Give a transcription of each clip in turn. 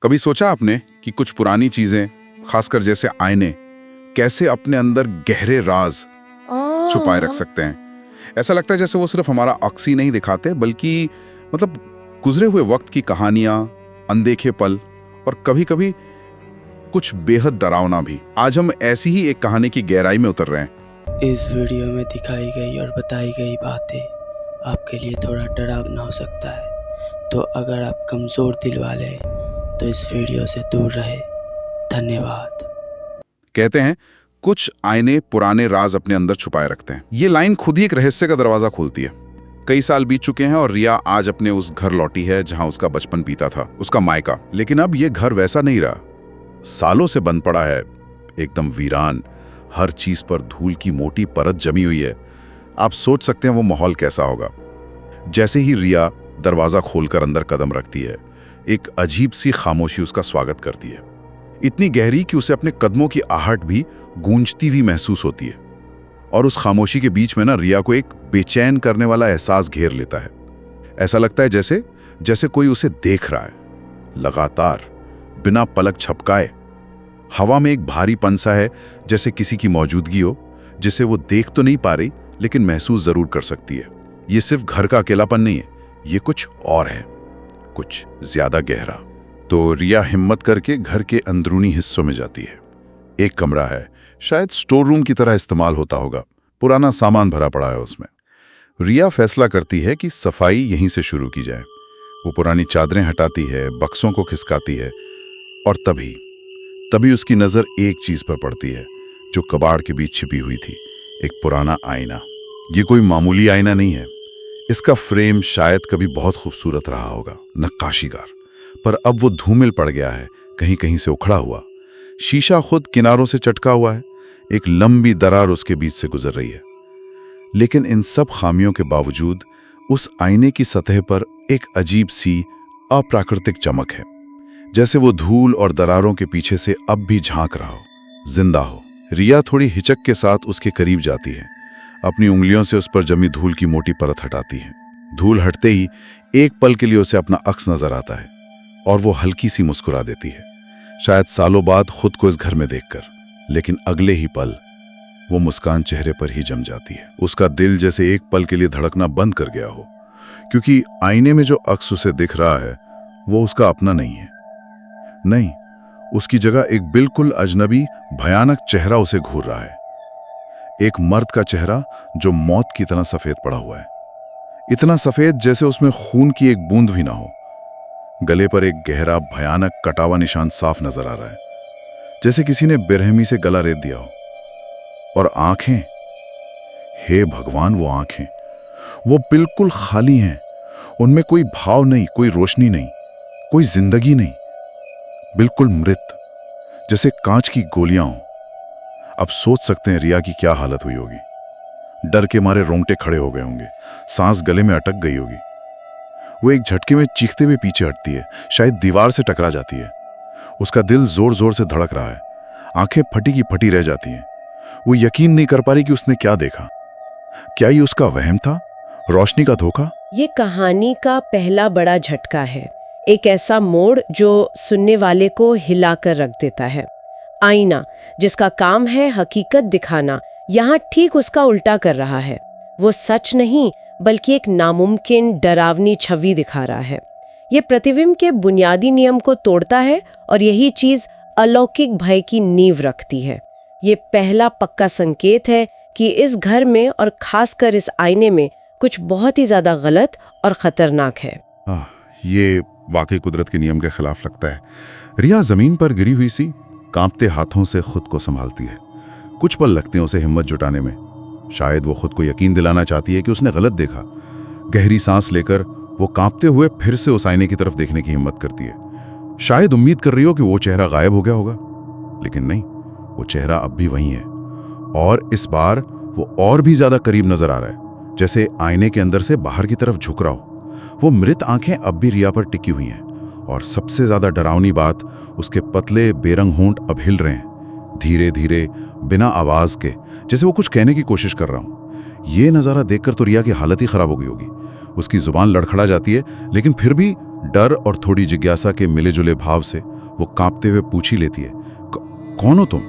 कभी सोचा आपने कि कुछ पुरानी चीजें, खासकर जैसे आईने, कैसे अपने अंदर गहरे राज छुपाए रख सकते हैं? ऐसा लगता है जैसे वो सिर्फ हमारा अक्स ही नहीं दिखाते, बल्कि गुजरे हुए वक्त की कहानियां, अनदेखे पल और कभी-कभी कुछ बेहद डरावना भी। आज हम ऐसी ही एक कहानी की गहराई में उतर रहे हैं। इस वीडियो में दिखाई गई और बताई गई बातें आपके लिए थोड़ा डरावना हो सकता है, तो अगर आप कमज़ोर दिल वाले हैं तो इस वीडियो से दूर रहे। धन्यवाद। कहते हैं कुछ आईने पुराने राज अपने अंदर छुपाए रखते हैं। ये लाइन खुद ही एक रहस्य का दरवाजा खोलती है। कई साल बीत चुके हैं और रिया आज अपने उस घर लौटी है जहां उसका बचपन बीता था, उसका मायका। लेकिन अब ये घर वैसा नहीं रहा। सालों से बंद पड़ा है, एकदम वीरान, हर चीज पर धूल की मोटी परत जमी हुई है। आप सोच सकते हैं वो माहौल कैसा होगा। जैसे ही रिया दरवाजा खोलकर अंदर कदम रखती है, एक अजीब सी खामोशी उसका स्वागत करती है, इतनी गहरी कि उसे अपने कदमों की आहट भी गूंजती हुई महसूस होती है। और उस खामोशी के बीच में रिया को एक बेचैन करने वाला एहसास घेर लेता है। ऐसा लगता है जैसे कोई उसे देख रहा है, लगातार, बिना पलक झपकाए। हवा में एक भारीपन सा है, जैसे किसी की मौजूदगी हो, जिसे वो देख तो नहीं पा रही लेकिन महसूस जरूर कर सकती है। ये सिर्फ घर का अकेलापन नहीं है, ये कुछ और है, कुछ ज्यादा गहरा। तो रिया हिम्मत करके घर के अंदरूनी हिस्सों में जाती है। एक कमरा है, शायद स्टोर रूम की तरह इस्तेमाल होता होगा। पुराना सामान भरा पड़ा है उसमें। रिया फैसला करती है कि सफाई यहीं से शुरू की जाए। वो पुरानी चादरें हटाती है, बक्सों को खिसकाती है, और तभी उसकी नजर एक चीज पर पड़ती है जो कबाड़ के बीच छिपी हुई थी, एक पुराना आईना। ये कोई मामूली आईना नहीं है। इसका फ्रेम शायद कभी बहुत खूबसूरत रहा होगा, नक्काशीदार, पर अब वो धूमिल पड़ गया है, कहीं कहीं से उखड़ा हुआ। शीशा खुद किनारों से चटका हुआ है, एक लंबी दरार उसके बीच से गुजर रही है। लेकिन इन सब खामियों के बावजूद उस आईने की सतह पर एक अजीब सी अप्राकृतिक चमक है, जैसे वो धूल और दरारों के पीछे से अब भी झांक रहा हो, जिंदा हो। रिया थोड़ी हिचक के साथ उसके करीब जाती है, अपनी उंगलियों से उस पर जमी धूल की मोटी परत हटाती है। धूल हटते ही एक पल के लिए उसे अपना अक्स नजर आता है और वो हल्की सी मुस्कुरा देती है, शायद सालों बाद खुद को इस घर में देखकर। लेकिन अगले ही पल वो मुस्कान चेहरे पर ही जम जाती है। उसका दिल जैसे एक पल के लिए धड़कना बंद कर गया हो, क्योंकि आईने में जो अक्स उसे दिख रहा है वो उसका अपना नहीं है। नहीं, उसकी जगह एक बिल्कुल अजनबी, भयानक चेहरा उसे घूर रहा है। एक मर्द का चेहरा जो मौत की तरह सफेद पड़ा हुआ है, इतना सफेद जैसे उसमें खून की एक बूंद भी ना हो। गले पर एक गहरा, भयानक कटावा निशान साफ नजर आ रहा है, जैसे किसी ने बेरहमी से गला रेत दिया हो। और आंखें, हे भगवान, वो आंखें, वो बिल्कुल खाली हैं। उनमें कोई भाव नहीं, कोई रोशनी नहीं, कोई जिंदगी नहीं, बिल्कुल मृत, जैसे कांच की गोलियां हों। अब सोच सकते हैं रिया की क्या हालत हुई होगी। डर के मारे रोंगटे खड़े हो गए होंगे, सांस गले में अटक गई होगी। वो एक झटके में चीखते हुए पीछे हटती है, शायद दीवार से टकरा जाती है। उसका दिल जोर जोर से धड़क रहा है, आंखें फटी की फटी रह जाती हैं। वो यकीन नहीं कर पा रही कि उसने क्या देखा। क्या ये उसका वहम था, रोशनी का धोखा? ये कहानी का पहला बड़ा झटका है, एक ऐसा मोड़ जो सुनने वाले को हिलाकर रख देता है। आईना, जिसका काम है हकीकत दिखाना, यहाँ ठीक उसका उल्टा कर रहा है। वो सच नहीं बल्कि एक नामुमकिन, डरावनी छवि दिखा रहा है। ये प्रतिबिंब के बुनियादी नियम को तोड़ता है और यही चीज अलौकिक भय की नींव रखती है। ये पहला पक्का संकेत है कि इस घर में और खासकर इस आईने में कुछ बहुत ही ज्यादा गलत और खतरनाक है। ये वाकई कुदरत के नियम के खिलाफ लगता है। रिया जमीन पर गिरी हुई सी कांपते हाथों से खुद को संभालती है। कुछ पल लगते हैं उसे हिम्मत जुटाने में। शायद वो खुद को यकीन दिलाना चाहती है कि उसने गलत देखा। गहरी सांस लेकर वो कांपते हुए फिर से उस आईने की तरफ देखने की हिम्मत करती है। शायद उम्मीद कर रही हो कि वो चेहरा गायब हो गया होगा, लेकिन नहीं, वो चेहरा अब भी वही है। और इस बार वो और भी ज्यादा करीब नजर आ रहा है, जैसे आईने के अंदर से बाहर की तरफ झुक रहा हो। वो मृत आंखें अब भी रिया पर टिकी हुई हैं, और सबसे ज्यादा डरावनी बात, उसके पतले बेरंग होंठ अब हिल रहे हैं, धीरे धीरे, बिना आवाज के, जैसे वो कुछ कहने की कोशिश कर रहा हूं। ये नजारा देखकर तो रिया की हालत ही खराब हो गई होगी। उसकी जुबान लड़खड़ा जाती है, लेकिन फिर भी डर और थोड़ी जिज्ञासा के मिले जुले भाव से वो कांपते हुए पूछ ही लेती है, कौन हो तुम?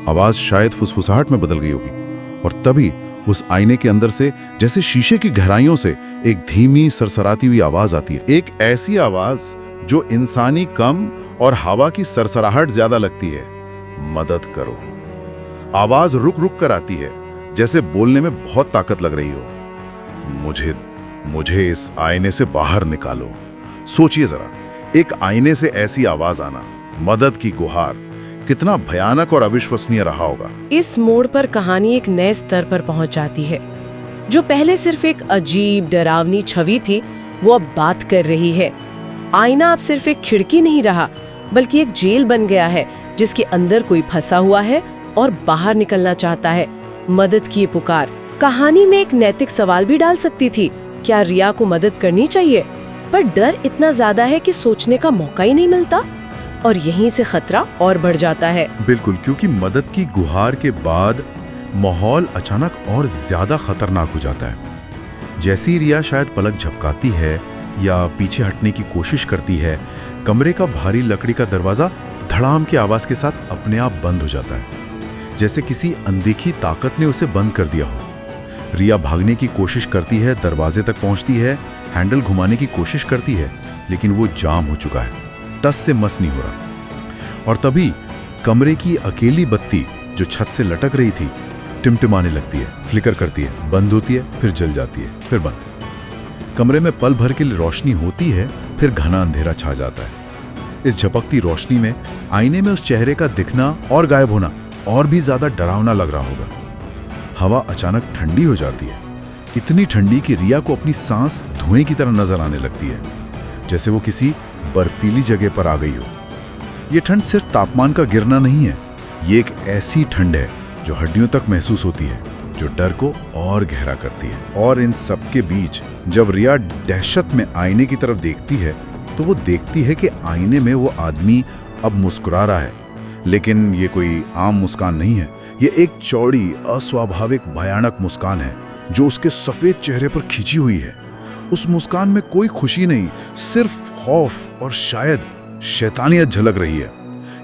आवाज शायद फुसफुसाहट में बदल गई होगी और तभी उस आईने के अंदर से जैसे शीशे की गहराइयों से एक धीमी सरसराती हुई आवाज आती है। एक ऐसी आवाज जो इंसानी कम और हवा की सरसराहट ज्यादा लगती है। मदद करो। आवाज रुक रुक कर आती है, जैसे बोलने में बहुत ताकत लग रही हो। मुझे इस आईने से बाहर निकालो। सोचिए जरा, एक आईने से ऐसी आवाज आना, मदद की गुहार, कितना भयानक और अविश्वसनीय रहा होगा। इस मोड़ पर कहानी एक नए स्तर पर पहुंच जाती है। जो पहले सिर्फ एक अजीब डरावनी छवि थी, वो अब बात कर रही है। आईना अब सिर्फ एक खिड़की नहीं रहा, बल्कि एक जेल बन गया है जिसके अंदर कोई फंसा हुआ है और बाहर निकलना चाहता है। मदद की पुकार कहानी में एक नैतिक सवाल भी डाल सकती थी, क्या रिया को मदद करनी चाहिए? पर डर इतना ज्यादा है कि सोचने का मौका ही नहीं मिलता और यहीं से खतरा और बढ़ जाता है। बिल्कुल, क्योंकि मदद की गुहार के बाद माहौल अचानक और ज्यादा खतरनाक हो जाता है। जैसी रिया शायद पलक झपकाती है या पीछे हटने की कोशिश करती है, कमरे का भारी लकड़ी का दरवाजा धड़ाम की आवाज के साथ अपने आप बंद हो जाता है, जैसे किसी अनदेखी ताकत ने उसे बंद कर दिया हो। रिया भागने की कोशिश करती है, दरवाजे तक पहुंचती है, हैंडल घुमाने की कोशिश करती है, लेकिन वो जाम हो चुका है, टस से मस नहीं हो रहा। और तभी कमरे की अकेली बत्ती जो छत से लटक रही थी टिमटिमाने लगती है, फ्लिकर करती है, बंद होती है, फिर जल जाती है, फिर बंद। कमरे में पल भर के लिए रोशनी होती है, फिर घना अंधेरा छा जाता है। इस झपकती रोशनी में आईने में उस चेहरे का दिखना और गायब होना और भी ज्यादा डरावना लग रहा होगा। हवा अचानक ठंडी हो जाती है, इतनी ठंडी कि रिया को अपनी सांस धुएं की तरह नजर आने लगती है, जैसे वो किसी बर्फीली जगह पर आ गई हो। ये ठंड सिर्फ तापमान का गिरना नहीं है, ये एक ऐसी ठंड है जो हड्डियों तक महसूस होती है, जो डर को और गहरा करती है। और इन सब के बीच जब रिया दहशत में आईने की तरफ देखती है, तो वो देखती है कि आईने में वो आदमी अब मुस्कुरा रहा है, लेकिन ये कोई आम मुस्कान नहीं है। ये एक चौड़ी, अस्वाभाविक, भयानक मुस्कान है जो उसके सफेद चेहरे पर खिंची हुई है। उस मुस्कान में कोई खुशी नहीं, सिर्फ खौफ और शायद शैतानियत झलक रही है।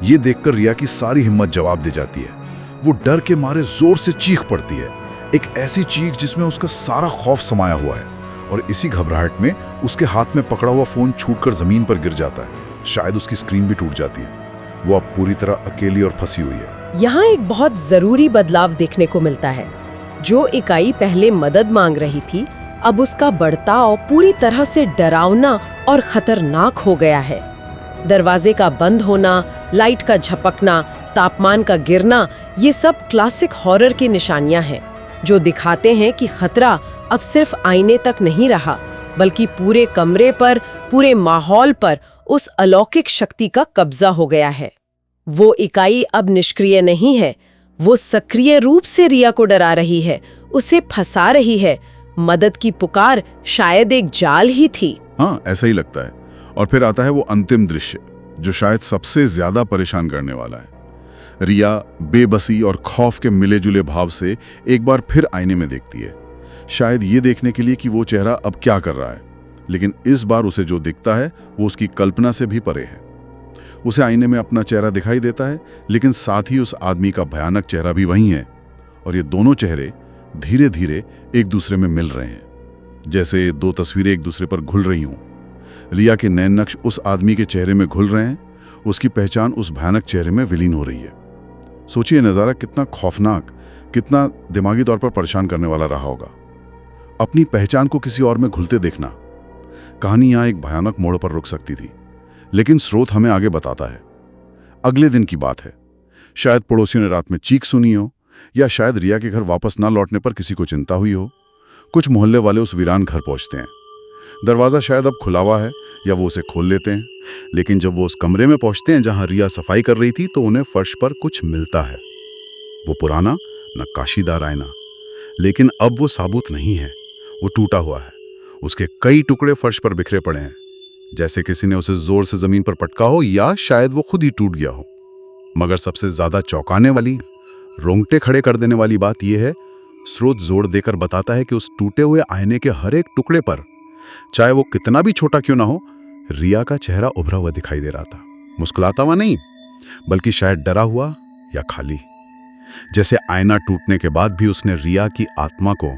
ये देखकर रिया की सारी हिम्मत जवाब दे जाती है। वो डर के मारे जोर से चीख पड़ती है, एक ऐसी चीख जिसमें उसका सारा खौफ समाया हुआ है। और इसी घबराहट में उसके हाथ में पकड़ा हुआ फोन छूटकर जमीन पर गिर जाता है, शायद उसकी स्क्रीन भी टूट जाती है। वो अब पूरी तरह अकेली और फंसी हुई है। यहाँ एक बहुत जरूरी बदलाव देखने को मिलता है। जो इकाई पहले मदद मांग रही थी, अब उसका बर्ताव पूरी तरह से डरावना और खतरनाक हो गया है। दरवाजे का बंद होना, लाइट का झपकना, तापमान का गिरना, ये सब क्लासिक हॉरर की निशानियां हैं, जो दिखाते हैं कि खतरा अब सिर्फ आईने तक नहीं रहा, बल्कि पूरे कमरे पर, पूरे माहौल पर उस अलौकिक शक्ति का कब्जा हो गया है। वो इकाई अब निष्क्रिय नहीं है, वो सक्रिय रूप से रिया को डरा रही है, उसे फंसा रही है। मदद की पुकार शायद एक जाल ही थी। हाँ, ऐसा ही लगता है। और फिर आता है वो अंतिम दृश्य जो शायद सबसे ज्यादा परेशान करने वाला है। रिया बेबसी और खौफ के मिले जुले भाव से एक बार फिर आईने में देखती है, शायद ये देखने के लिए कि वो चेहरा अब क्या कर रहा है। लेकिन इस बार उसे जो दिखता है वो उसकी कल्पना से भी परे है। उसे आईने में अपना चेहरा दिखाई देता है, लेकिन साथ ही उस आदमी का भयानक चेहरा भी वही है। और ये दोनों चेहरे धीरे धीरे एक दूसरे में मिल रहे हैं, जैसे दो तस्वीरें एक दूसरे पर घुल रही हों। रिया के नैन नक्श उस आदमी के चेहरे में घुल रहे हैं, उसकी पहचान उस भयानक चेहरे में विलीन हो रही है। सोचिए नजारा कितना खौफनाक, कितना दिमागी तौर पर परेशान करने वाला रहा होगा। अपनी पहचान को किसी और में घुलते देखना। कहानी यहां एक भयानक मोड़ पर रुक सकती थी, लेकिन स्रोत हमें आगे बताता है। अगले दिन की बात है, शायद पड़ोसियों ने रात में चीख सुनी हो, या शायद रिया के घर वापस ना लौटने पर किसी को चिंता हुई हो। कुछ मोहल्ले वाले उस वीरान घर पहुंचते हैं। दरवाजा शायद अब खुला हुआ है या वो उसे खोल लेते हैं, लेकिन जब वो उस कमरे में पहुंचते हैं जहां रिया सफाई कर रही थी, तो उन्हें फर्श पर कुछ मिलता है। वो पुराना नक्काशीदार आईना, लेकिन अब वो साबुत नहीं है, वो टूटा हुआ है। उसके कई टुकड़े फर्श पर बिखरे पड़े हैं, जैसे किसी ने उसे जोर से जमीन पर पटका हो या शायद वो खुद ही टूट गया हो। मगर सबसे ज्यादा चौंकाने वाली, रोंगटे खड़े कर देने वाली बात यह है, स्रोत जोर देकर बताता है कि उस टूटे हुए आईने के हर एक टुकड़े पर, चाहे वो कितना भी छोटा क्यों ना हो, रिया का चेहरा उभरा हुआ दिखाई दे रहा था, मुस्कुराता हुआ नहीं, बल्कि शायद डरा हुआ या खाली। जैसे आईना टूटने के बाद भी उसने रिया की आत्मा को,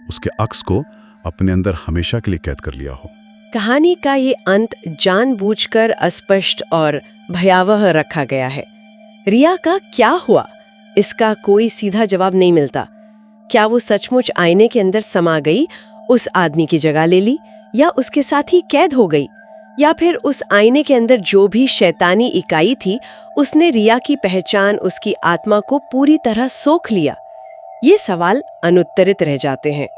उसके अक्स को अपने अंदर हमेशा के लिए कैद कर लिया हो। कहानी का ये अंत जानबूझकर अस्पष्ट और भयावह रखा गया है। रिया का क्या हुआ, इसका कोई सीधा जवाब नहीं मिलता। क्या वो सचमुच आईने के अंदर समा गई, उस आदमी की जगह ले ली, या उसके साथ ही कैद हो गई, या फिर उस आईने के अंदर जो भी शैतानी इकाई थी उसने रिया की पहचान, उसकी आत्मा को पूरी तरह सोख लिया? ये सवाल अनुत्तरित रह जाते हैं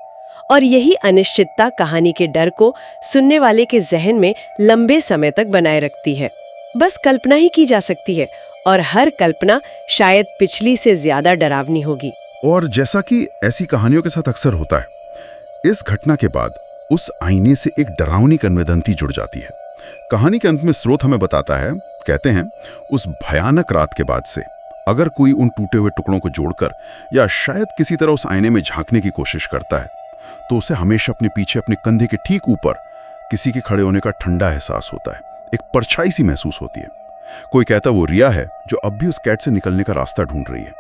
और यही अनिश्चितता कहानी के डर को सुनने वाले के जहन में लंबे समय तक बनाए रखती है। बस कल्पना ही की जा सकती है और हर कल्पना शायद पिछली से ज्यादा डरावनी होगी। और जैसा कि ऐसी कहानियों के साथ अक्सर होता है, इस घटना के बाद उस आईने से एक डरावनी किंवदंती जुड़ जाती है। कहानी के अंत में स्रोत हमें बताता है, कहते हैं, उस भयानक रात के बाद से अगर कोई उन टूटे हुए टुकड़ों को जोड़कर या शायद किसी तरह उस आईने में झांकने की कोशिश करता है, तो उसे हमेशा अपने पीछे, अपने कंधे के ठीक ऊपर किसी के खड़े होने का ठंडा एहसास होता है, एक परछाई सी महसूस होती है। कोई कहता है वो रिया है जो अब भी उस कैद से निकलने का रास्ता ढूंढ रही है।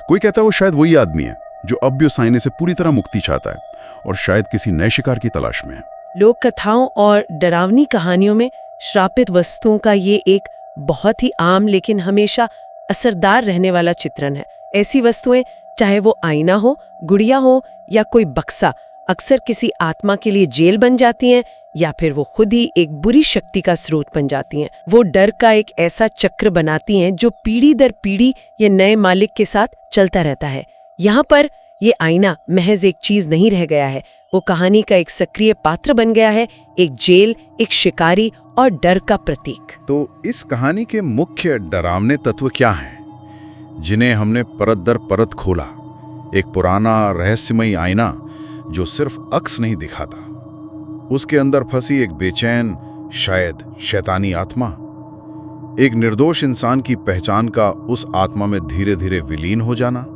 कोई कहता है वो शायद वही आदमी है जो अब भी उस आईने से पूरी तरह मुक्ति चाहता है और शायद किसी नए शिकार की तलाश में है। लोक कथाओं और डरावनी कहानियों में श्रापित वस्तुओं का ये एक बहुत ही आम लेकिन हमेशा असरदार रहने वाला चित्रण है। ऐसी वस्तुएं, चाहे वो आईना हो, गुड़िया हो या कोई बक्सा, अक्सर किसी आत्मा के लिए जेल बन जाती हैं या फिर वो खुद ही एक बुरी शक्ति का स्रोत बन जाती हैं। वो डर का एक ऐसा चक्र बनाती हैं जो पीढ़ी दर पीढ़ी ये नए मालिक के साथ चलता रहता है। यहाँ पर ये आईना महज एक चीज नहीं रह गया है, वो कहानी का एक सक्रिय पात्र बन गया है, एक जेल, एक शिकारी और डर का प्रतीक। तो इस कहानी के मुख्य डरावने तत्व क्या हैं, जिन्हें हमने परत दर परत खोला? एक पुराना रहस्यमयी आईना जो सिर्फ अक्स नहीं दिखाता, उसके अंदर फंसी एक बेचैन, शायद शैतानी आत्मा, एक निर्दोष इंसान की पहचान का उस आत्मा में धीरे धीरे विलीन हो जाना,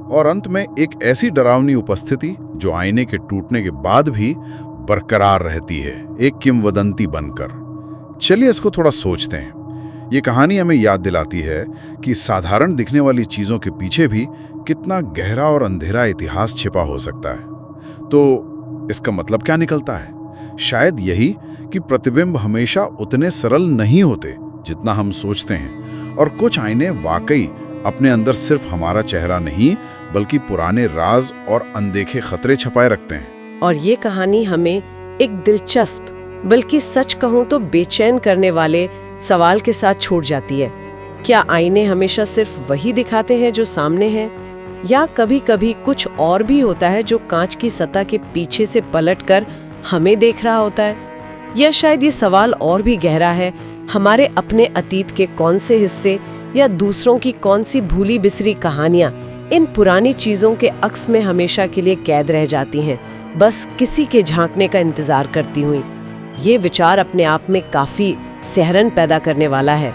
और अंत में एक ऐसी डरावनी उपस्थिति जो आईने के टूटने के बाद भी बरकरार रहती है, एक किंवदंती बनकर। चलिए इसको थोड़ा सोचते हैं। ये कहानी हमें याद दिलाती है कि साधारण दिखने वाली चीजों के पीछे भी कितना गहरा और अंधेरा इतिहास छिपा हो सकता है। तो इसका मतलब क्या निकलता है? शायद यही कि प्रतिबिंब हमेशा उतने सरल नहीं होते जितना हम सोचते हैं, और कुछ आईने वाकई अपने अंदर सिर्फ हमारा चेहरा नहीं बल्कि पुराने राज और अनदेखे खतरे छपाए रखते हैं। और ये कहानी हमें एक दिलचस्प, बल्कि सच कहूं तो बेचैन करने वाले सवाल के साथ छोड़ जाती है। क्या आईने हमेशा सिर्फ वही दिखाते हैं जो सामने है, या कभी कभी कुछ और भी होता है जो कांच की सतह के पीछे से पलटकर हमें देख रहा होता है? या शायद ये सवाल और भी गहरा है, हमारे अपने अतीत के कौन से हिस्से या दूसरों की कौन सी भूली बिसरी कहानियां इन पुरानी चीजों के अक्स में हमेशा के लिए कैद रह जाती हैं, बस किसी के झांकने का इंतजार करती हुई। ये विचार अपने आप में काफी सहरन पैदा करने वाला है।